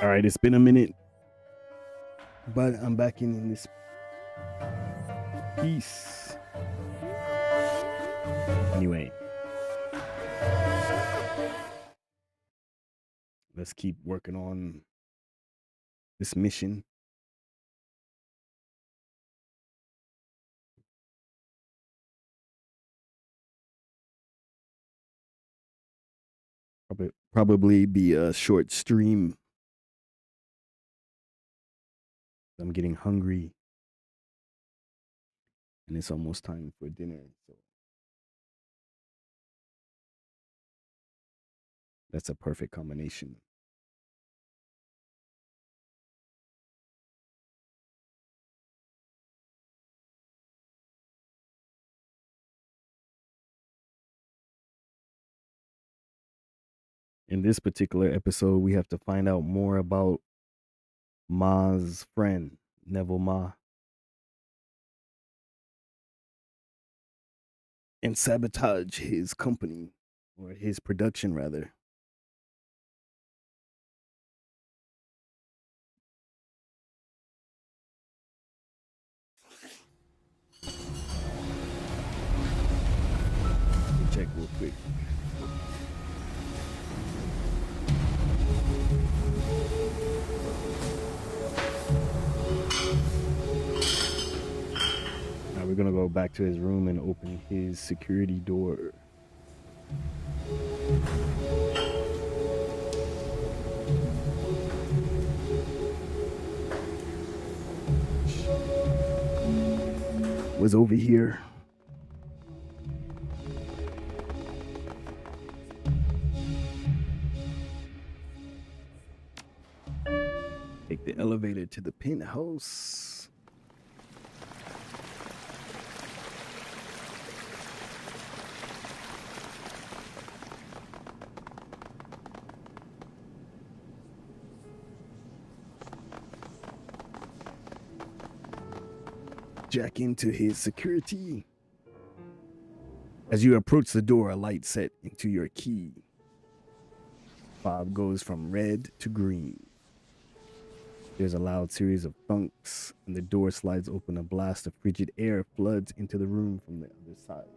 All right, it's been a minute, but I'm back in this piece. Anyway, let's keep working on this mission. Probably be a short stream. I'm getting hungry, and it's almost time for dinner. So that's a perfect combination. In this particular episode, we have to find out more about Ma's friend, Neville Ma, and sabotage his company, or his production, rather. Check real quick. Now we're gonna go back to his room and open his security door. Was over here. Take the elevator to the penthouse. Jack into his security. As you approach the door, a light set into your key. Bob goes from red to green. There's a loud series of thunks, and the door slides open. A blast of frigid air floods into the room from the other side.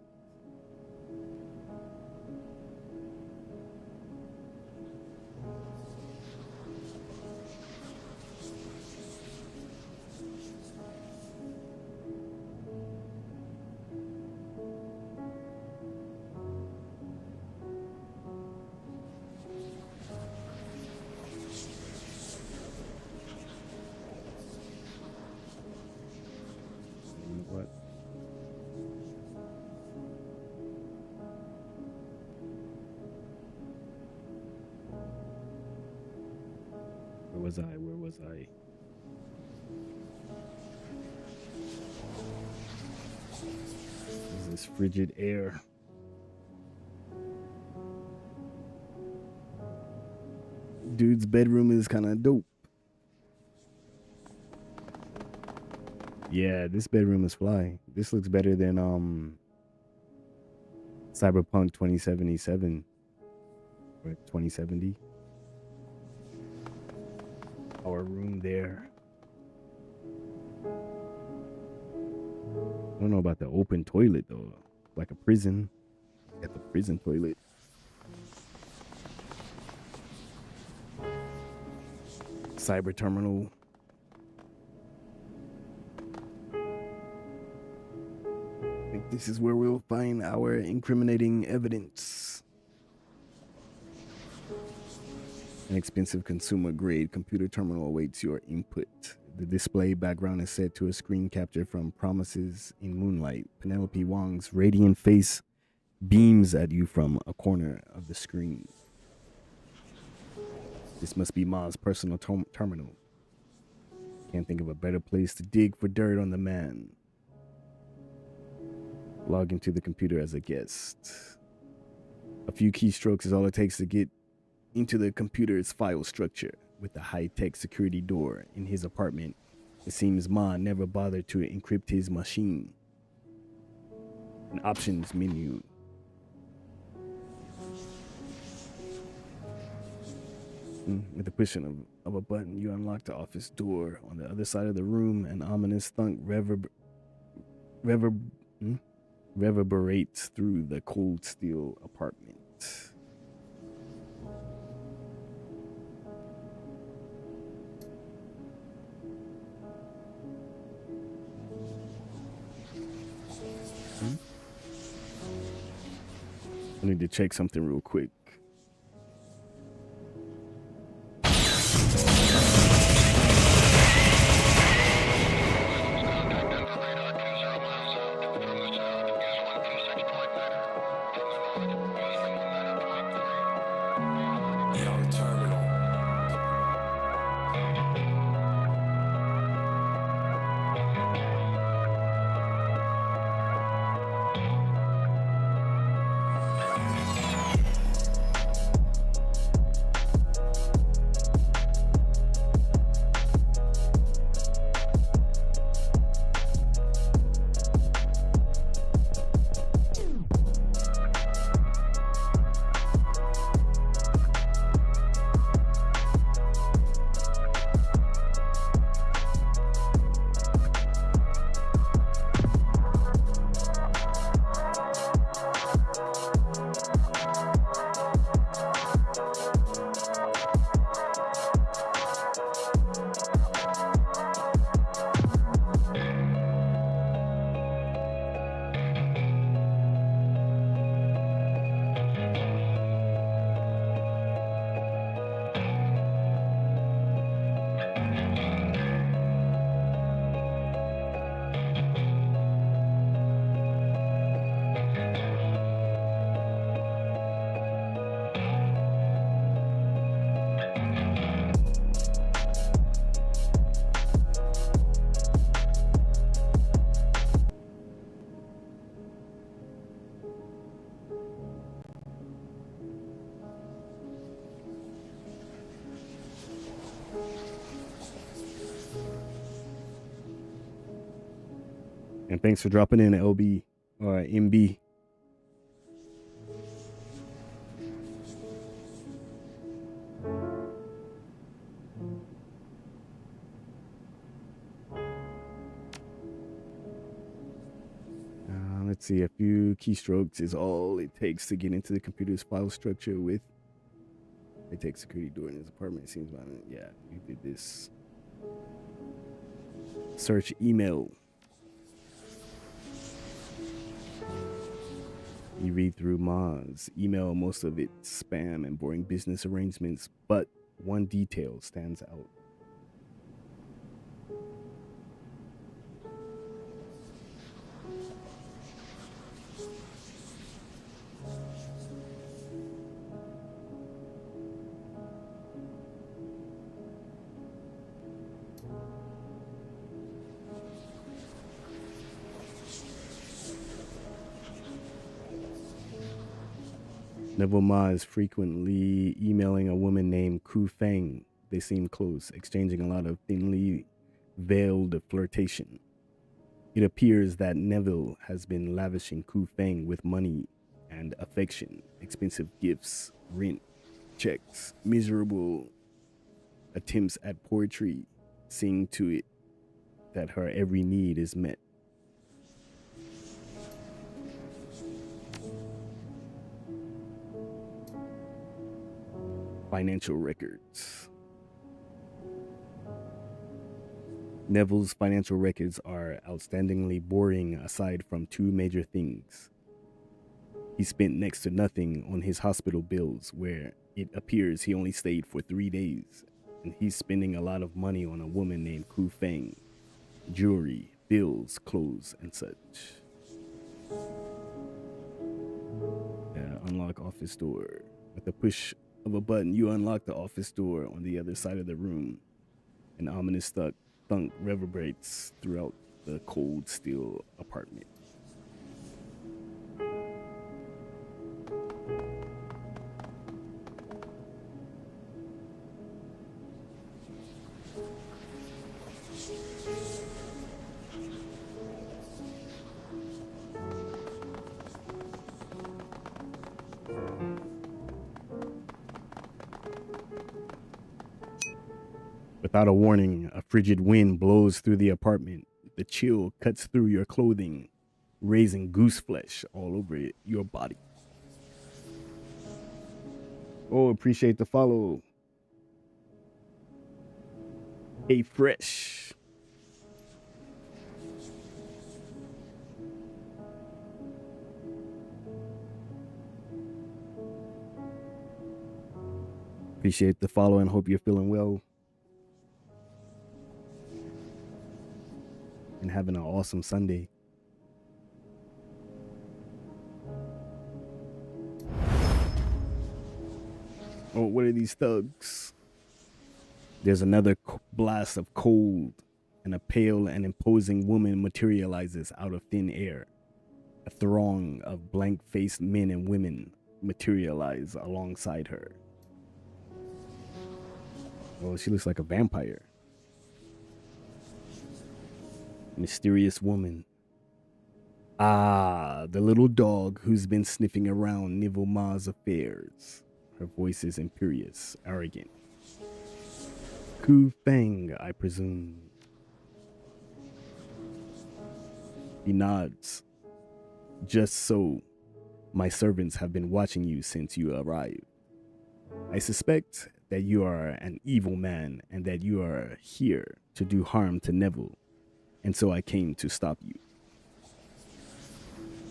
What? Where was I? Where was I? This is frigid air. Dude's bedroom is kind of dope. Yeah, this bedroom is fly. This looks better than Cyberpunk 2077 or 2070. Our room there. I don't know about the open toilet though. Like a prison. At the prison toilet. Cyber terminal. I think this is where we'll find our incriminating evidence. An expensive consumer grade computer terminal awaits your input. The display background is set to a screen capture from Promises in Moonlight. Penelope Wong's radiant face beams at you from a corner of the screen. This must be Ma's personal terminal. Can't think of a better place to dig for dirt on the man. Log into the computer as a guest. A few keystrokes is all it takes to get into the computer's file structure. With the high-tech security door in his apartment, it seems Ma never bothered to encrypt his machine. An options menu. With the push of of a button, you unlock the office door. On the other side of the room, an ominous thunk reverberates through the cold steel apartment. I need to check something real quick. And thanks for dropping in, LB or MB. Let's see, a few keystrokes is all it takes to get into the computer's file structure with a tech security door in his apartment. It seems violent. Yeah, you did this. Search email. You read through Ma's email, most of it spam and boring business arrangements, but one detail stands out. Neville Ma is frequently emailing a woman named Ku Feng. They seem close, exchanging a lot of thinly veiled flirtation. It appears that Neville has been lavishing Ku Feng with money and affection, expensive gifts, rent, checks, miserable attempts at poetry, seeing to it that her every need is met. Financial records. Neville's financial records are outstandingly boring aside from two major things. He spent next to nothing on his hospital bills, where it appears he only stayed for 3 days, and he's spending a lot of money on a woman named Ku Feng. Jewelry, bills, clothes, and such. Unlock office door. With the push of a button, you unlock the office door on the other side of the room. An ominous thunk reverberates throughout the cold steel apartment. Without a warning, a frigid wind blows through the apartment. The chill cuts through your clothing, raising goose flesh all over your body. Oh, appreciate the follow. Hey, fresh. Appreciate the follow and hope you're feeling well. And having an awesome Sunday. Oh, what are these thugs? There's another blast of cold, and a pale and imposing woman materializes out of thin air. A throng of blank-faced men and women materialize alongside her. Oh, she looks like a vampire. Mysterious woman. Ah, the little dog who's been sniffing around Nivel Ma's affairs. Her voice is imperious, arrogant. Ku Feng, I presume. He nods. Just so. My servants have been watching you since you arrived. I suspect that you are an evil man and that you are here to do harm to Neville. And so I came to stop you.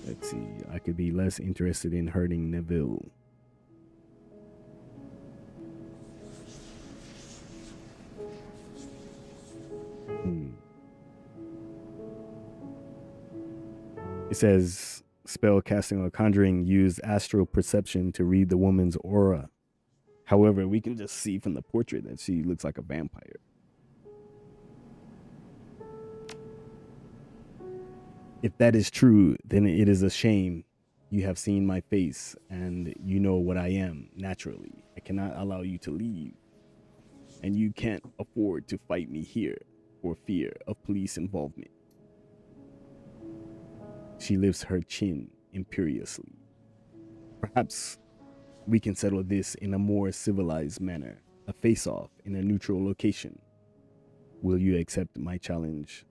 Let's see. I could be less interested in hurting Neville. It says, spell casting or conjuring use astral perception to read the woman's aura. However, we can just see from the portrait that she looks like a vampire. If that is true, then it is a shame. You have seen my face and you know what I am naturally. I cannot allow you to leave. And you can't afford to fight me here for fear of police involvement. She lifts her chin imperiously. Perhaps we can settle this in a more civilized manner. A face-off in a neutral location. Will you accept my challenge?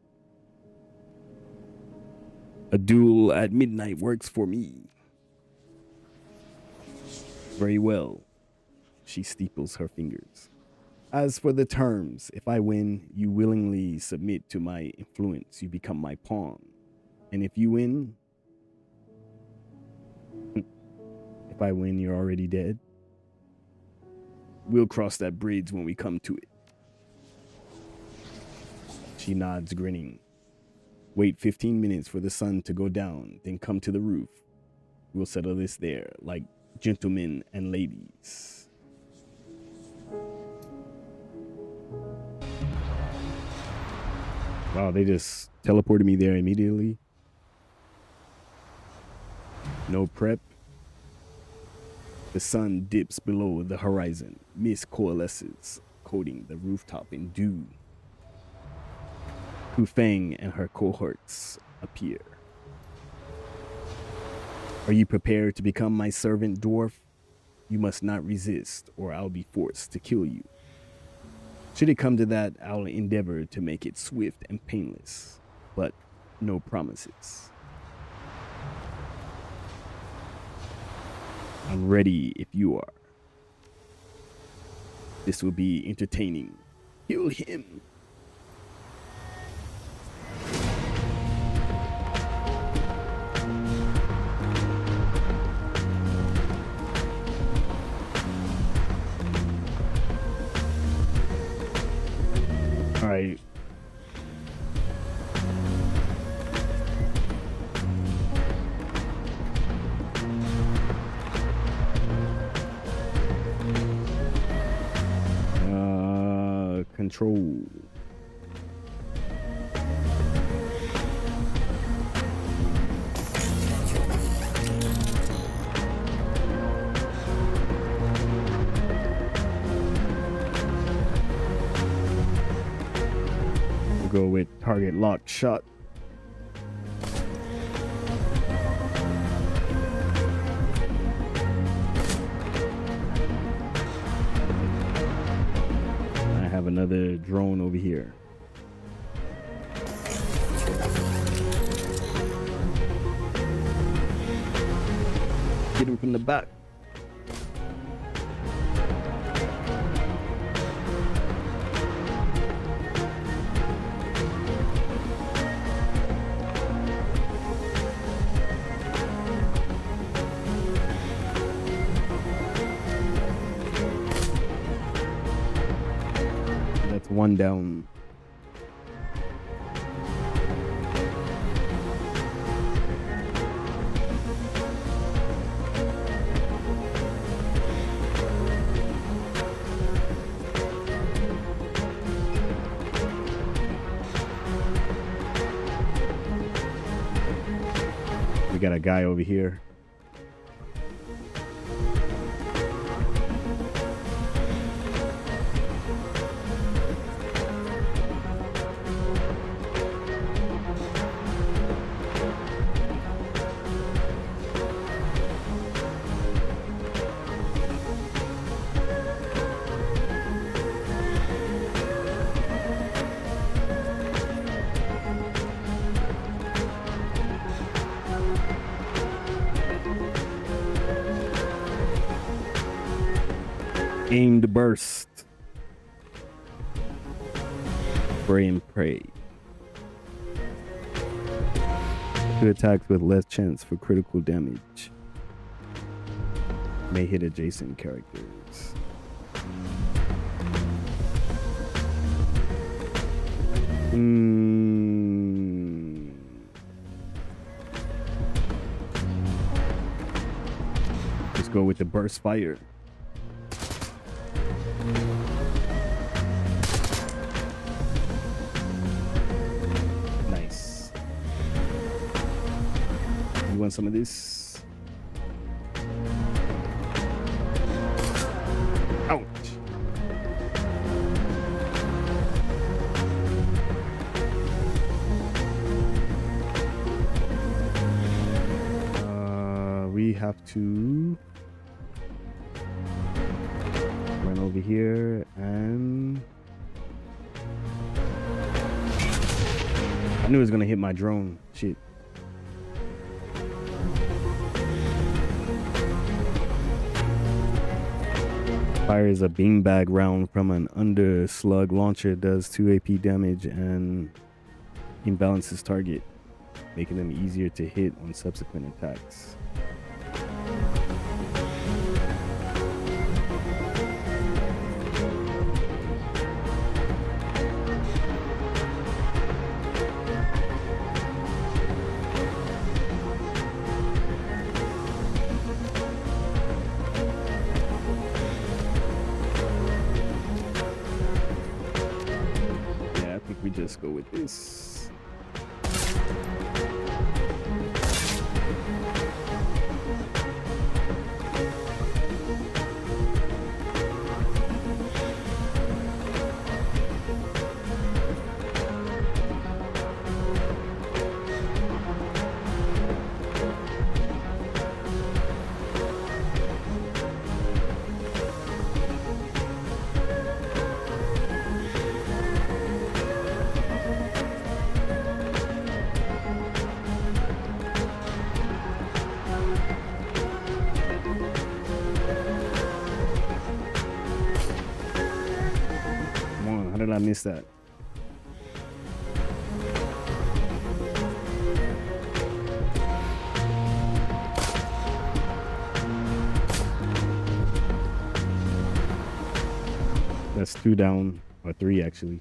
A duel at midnight works for me. Very well. She steeples her fingers. As for the terms, if I win, you willingly submit to my influence. You become my pawn. And if you win, if I win, you're already dead. We'll cross that bridge when we come to it. She nods, grinning. Wait 15 minutes for the sun to go down, then come to the roof. We'll settle this there, like gentlemen and ladies. Wow, they just teleported me there immediately. No prep. The sun dips below the horizon. Mist coalesces, coating the rooftop in dew. Ku Feng and her cohorts appear. Are you prepared to become my servant, dwarf? You must not resist, or I'll be forced to kill you. Should it come to that, I'll endeavor to make it swift and painless, but no promises. I'm ready if you are. This will be entertaining. Kill him. All right. Control. We'll go with target locked shot. another drone over here. Get him from the back. That's one down. We got a guy over here. Aimed burst. Spray and pray. Two attacks with less chance for critical damage. May hit adjacent characters. Let's go with the burst fire. Nice. You want some of this? Ouch. We have to run over here and I knew it was gonna hit my drone. Shit. Fires a beanbag round from an underslug launcher, does 2 AP damage and imbalances target, making them easier to hit on subsequent attacks. We just go with this. How did I miss that? That's 2 down, or 3 actually.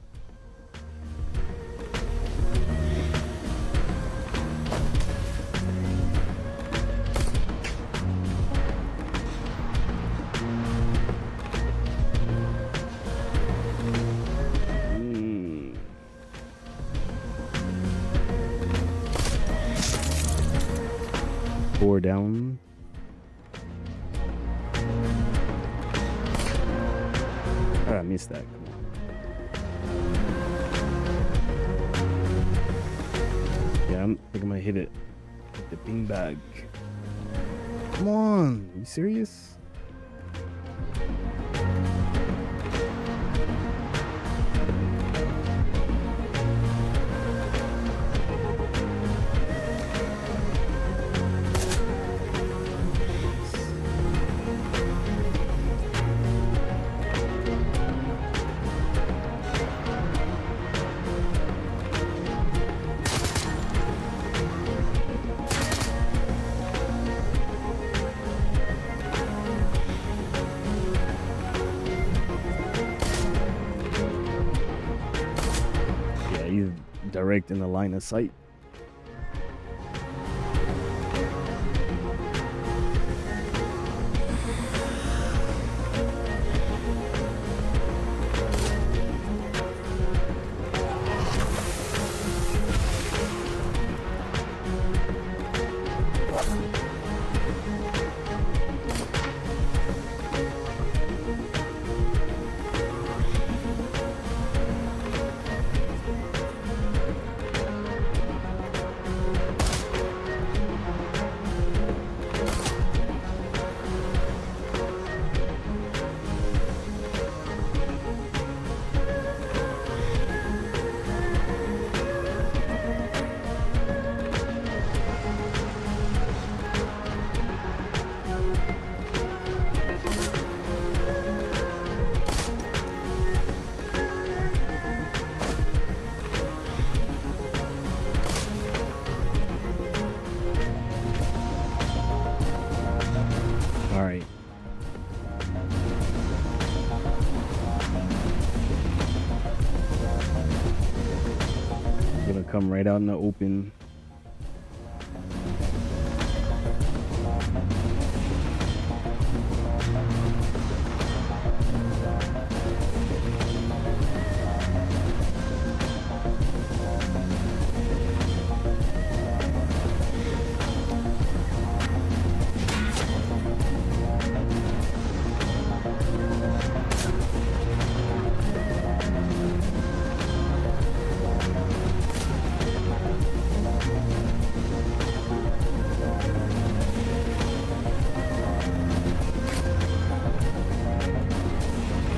Four down. Oh, I missed that. Come on. Yeah, I think I'm gonna hit it with the beanbag. Come on, you serious? direct in the line of sight. All right. Gonna come right out in the open.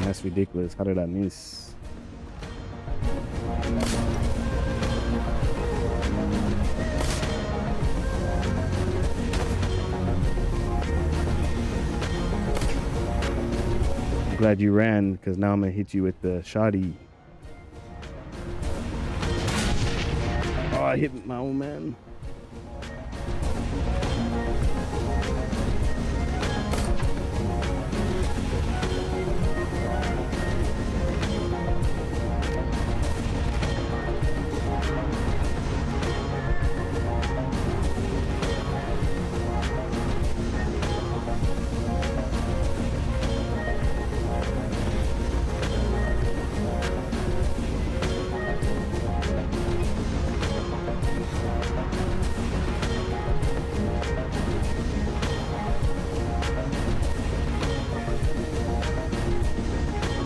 That's ridiculous. How did I miss? I'm glad you ran, because now I'm gonna hit you with the shoddy. Oh, I hit my own man.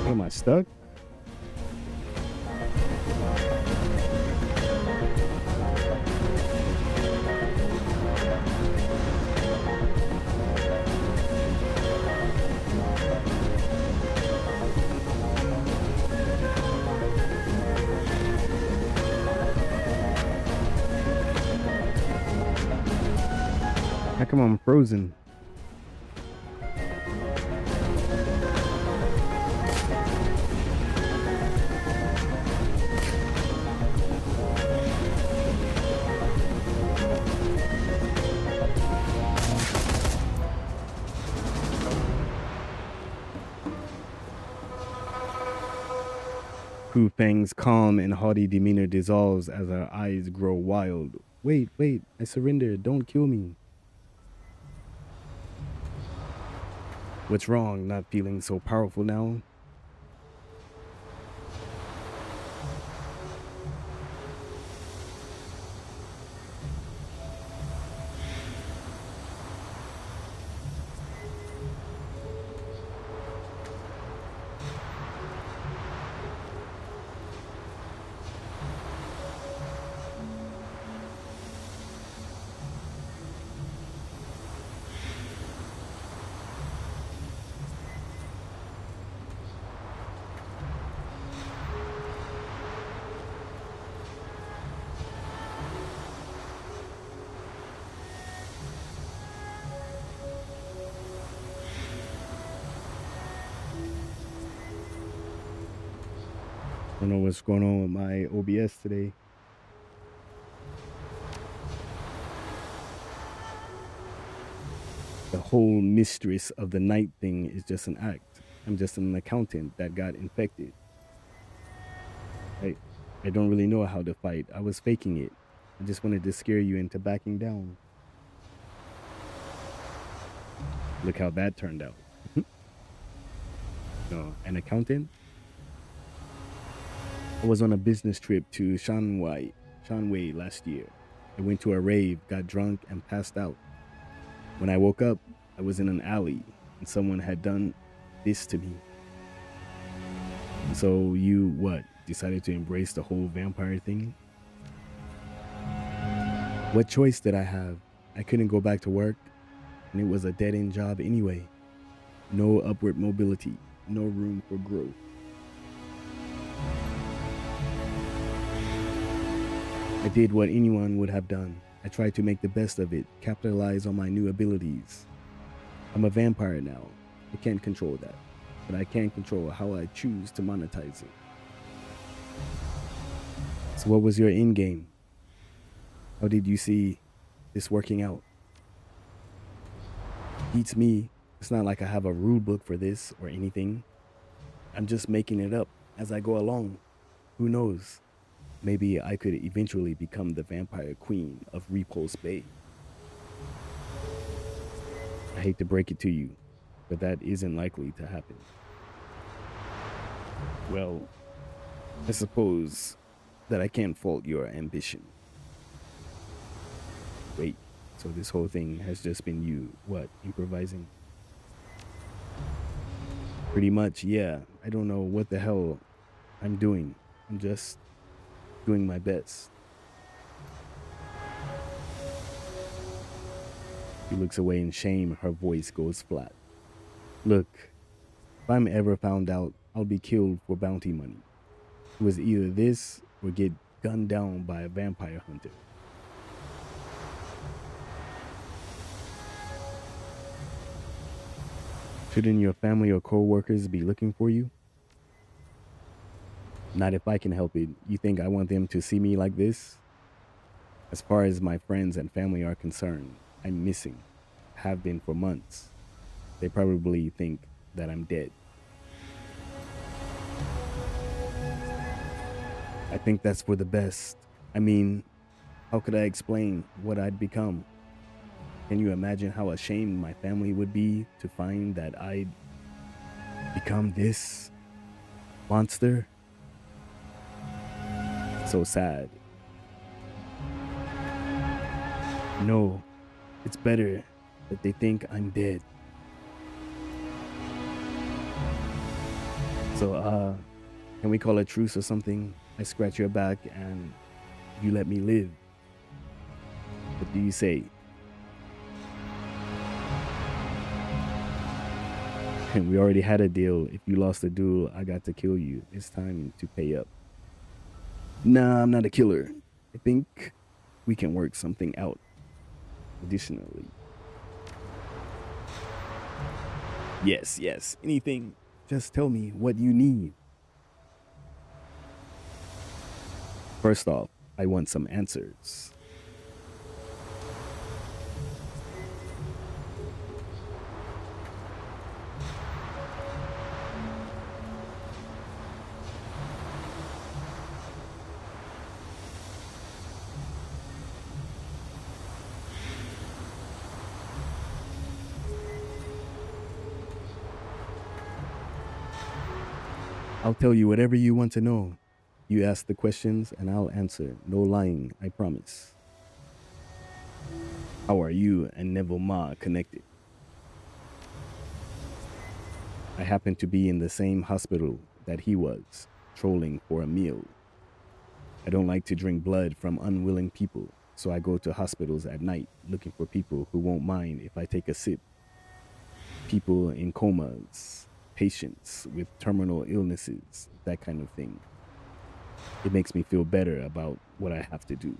Am I stuck? How come I'm frozen? Hu Feng's calm and haughty demeanor dissolves as her eyes grow wild. Wait, I surrender. Don't kill me. What's wrong? Not feeling so powerful now? I don't know what's going on with my OBS today. The whole mistress of the night thing is just an act. I'm just an accountant that got infected. Right? I don't really know how to fight. I was faking it. I just wanted to scare you into backing down. Look how that turned out. No, an accountant? I was on a business trip to Shanwei last year. I went to a rave, got drunk, and passed out. When I woke up, I was in an alley, and someone had done this to me. So you, what, decided to embrace the whole vampire thing? What choice did I have? I couldn't go back to work, and it was a dead-end job anyway. No upward mobility, no room for growth. I did what anyone would have done. I tried to make the best of it, capitalize on my new abilities. I'm a vampire now. I can't control that, but I can control how I choose to monetize it. So what was your end game? How did you see this working out? Beats me. It's not like I have a rule book for this or anything. I'm just making it up as I go along. Who knows? Maybe I could eventually become the vampire queen of Repulse Bay. I hate to break it to you, but that isn't likely to happen. Well, I suppose that I can't fault your ambition. Wait, so this whole thing has just been you, what, improvising? Pretty much, yeah. I don't know what the hell I'm doing. I'm just doing my best. She looks away in shame. Her voice goes flat. Look, if I'm ever found out, I'll be killed for bounty money. It was either this or get gunned down by a vampire hunter. Shouldn't your family or co-workers be looking for you? Not if I can help it. You think I want them to see me like this? As far as my friends and family are concerned, I'm missing. Have been for months. They probably think that I'm dead. I think that's for the best. I mean, how could I explain what I'd become? Can you imagine how ashamed my family would be to find that I'd become this monster? So sad. No, it's better that they think I'm dead. So, can we call a truce or something? I scratch your back and you let me live. What do you say? And we already had a deal. If you lost the duel, I got to kill you. It's time to pay up. Nah, I'm not a killer. I think we can work something out. Additionally. Yes. Anything. Just tell me what you need. First off, I want some answers. I'll tell you whatever you want to know. You ask the questions and I'll answer. No lying, I promise. How are you and Neville Ma connected? I happen to be in the same hospital that he was, trolling for a meal. I don't like to drink blood from unwilling people, so I go to hospitals at night looking for people who won't mind if I take a sip. People in comas, patients with terminal illnesses, that kind of thing. It makes me feel better about what I have to do.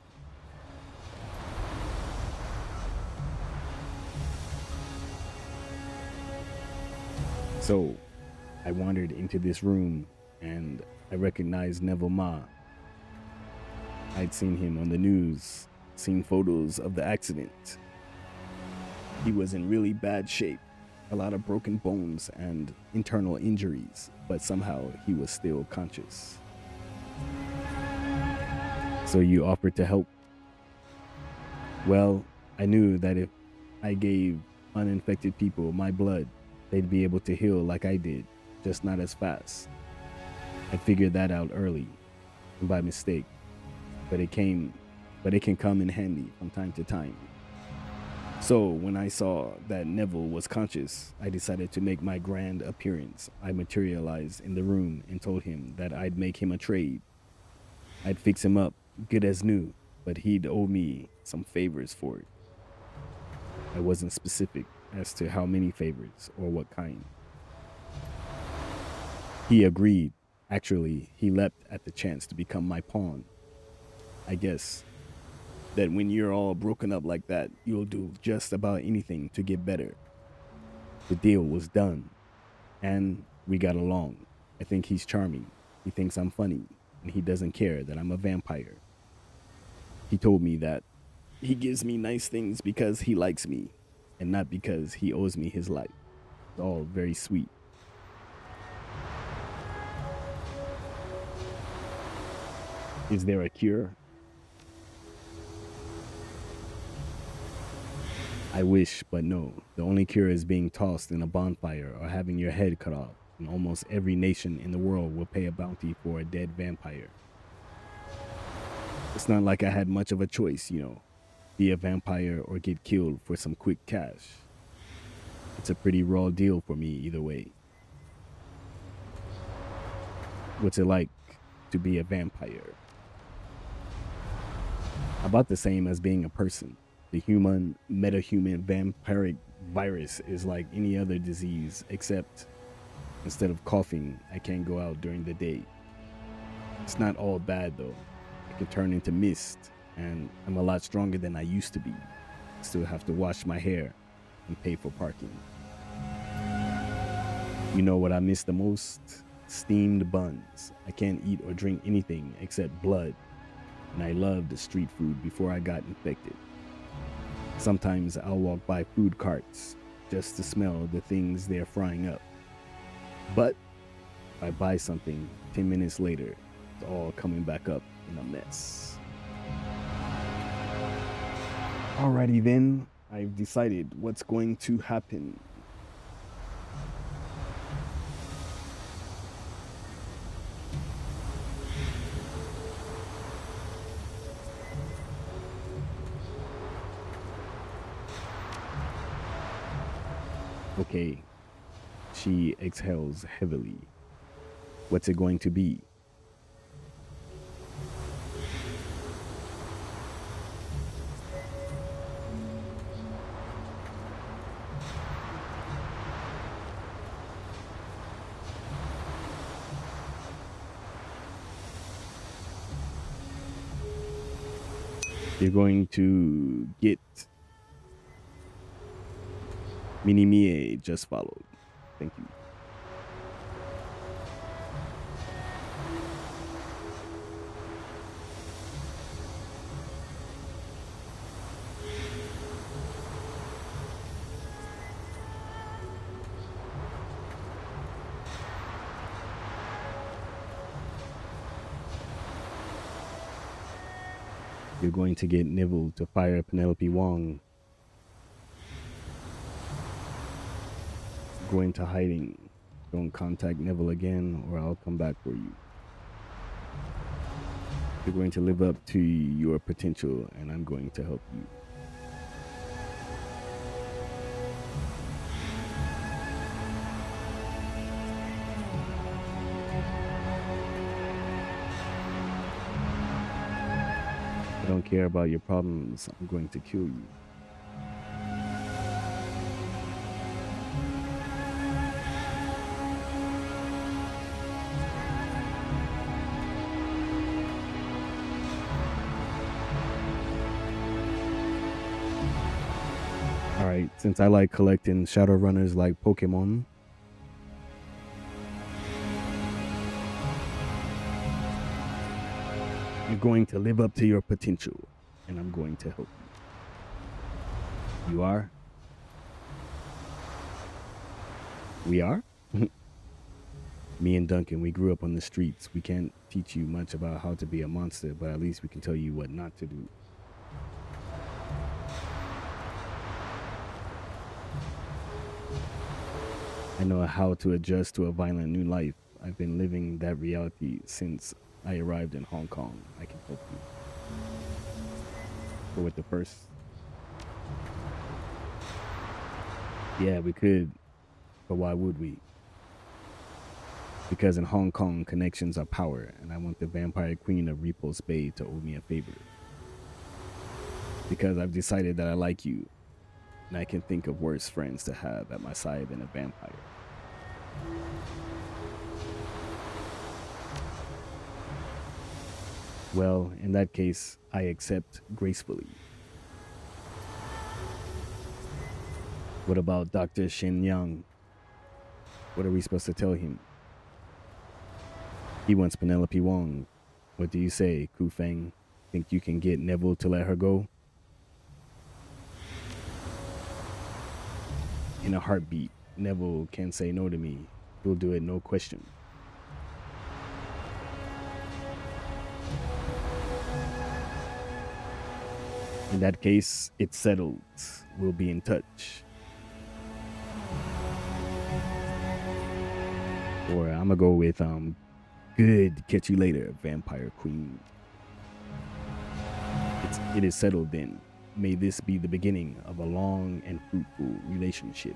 So, I wandered into this room and I recognized Neville Ma. I'd seen him on the news, seen photos of the accident. He was in really bad shape, a lot of broken bones and internal injuries, but somehow he was still conscious. So you offered to help? Well, I knew that if I gave uninfected people my blood, they'd be able to heal like I did, just not as fast. I figured that out early, and by mistake, but it can come in handy from time to time. So when I saw that Neville was conscious, I decided to make my grand appearance. I materialized in the room and told him that I'd make him a trade. I'd fix him up, good as new, but he'd owe me some favors for it. I wasn't specific as to how many favors or what kind. He agreed. Actually, he leapt at the chance to become my pawn. I guess that when you're all broken up like that, you'll do just about anything to get better. The deal was done, and we got along. I think he's charming. He thinks I'm funny, and he doesn't care that I'm a vampire. He told me that he gives me nice things because he likes me, and not because he owes me his life. It's all very sweet. Is there a cure? I wish, but no. The only cure is being tossed in a bonfire or having your head cut off, and almost every nation in the world will pay a bounty for a dead vampire. It's not like I had much of a choice, be a vampire or get killed for some quick cash. It's a pretty raw deal for me either way. What's it like to be a vampire? About the same as being a person. The human, metahuman vampiric virus is like any other disease, except instead of coughing, I can't go out during the day. It's not all bad though. I can turn into mist, and I'm a lot stronger than I used to be. Still have to wash my hair and pay for parking. You know what I miss the most? Steamed buns. I can't eat or drink anything except blood, and I loved the street food before I got infected. Sometimes I'll walk by food carts just to smell the things they're frying up. But if I buy something, 10 minutes later, it's all coming back up in a mess. Alrighty then, I've decided what's going to happen. Okay, she exhales heavily. What's it going to be? You're going to get Mini Mie just followed. Thank you. You're going to get Nibble to fire Penelope Wong. Go into hiding. Don't contact Neville again or I'll come back for you. You're going to live up to your potential and I'm going to help you. I don't care about your problems. I'm going to kill you. Alright, since I like collecting Shadowrunners like Pokemon, you're going to live up to your potential, and I'm going to help you. You are? Me and Duncan, we grew up on the streets. We can't teach you much about how to be a monster, but at least we can tell you what not to do. I know how to adjust to a violent new life. I've been living that reality since I arrived in Hong Kong. I can help you. But with the first. Yeah, we could, but why would we? Because in Hong Kong, connections are power, and I want the vampire queen of Repulse Bay to owe me a favor. Because I've decided that I like you, and I can think of worse friends to have at my side than a vampire. Well, in that case, I accept gracefully. What about Dr. Shin Yang? What are we supposed to tell him? He wants Penelope Wong. What do you say, Ku Feng? Think you can get Neville to let her go? In a heartbeat, Neville can't say no to me. He'll do it, no question. In that case, it's settled. We'll be in touch. Or I'm gonna go with good. Catch you later, Vampire Queen. It is settled then. May this be the beginning of a long and fruitful relationship.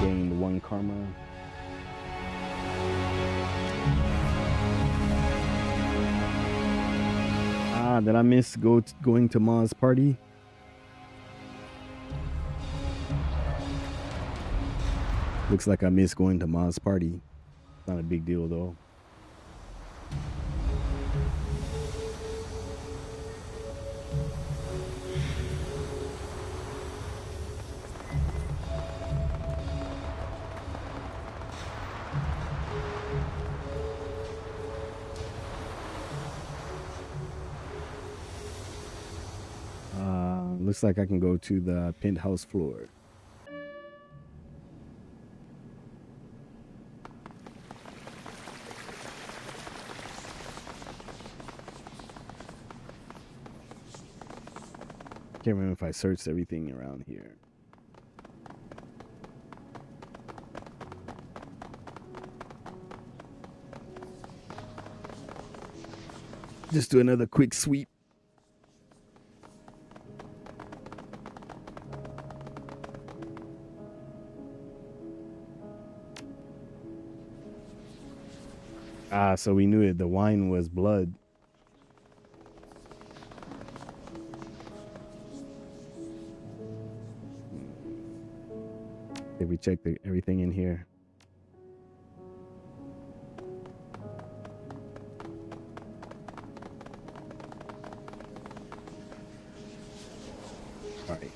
Gained 1 karma. Did I miss going to Ma's party? Looks like I missed going to Ma's party. Not a big deal though. Looks like I can go to the penthouse floor. Can't remember if I searched everything around here. Just do another quick sweep. So we knew it. The wine was blood. Did we check everything in here? All right.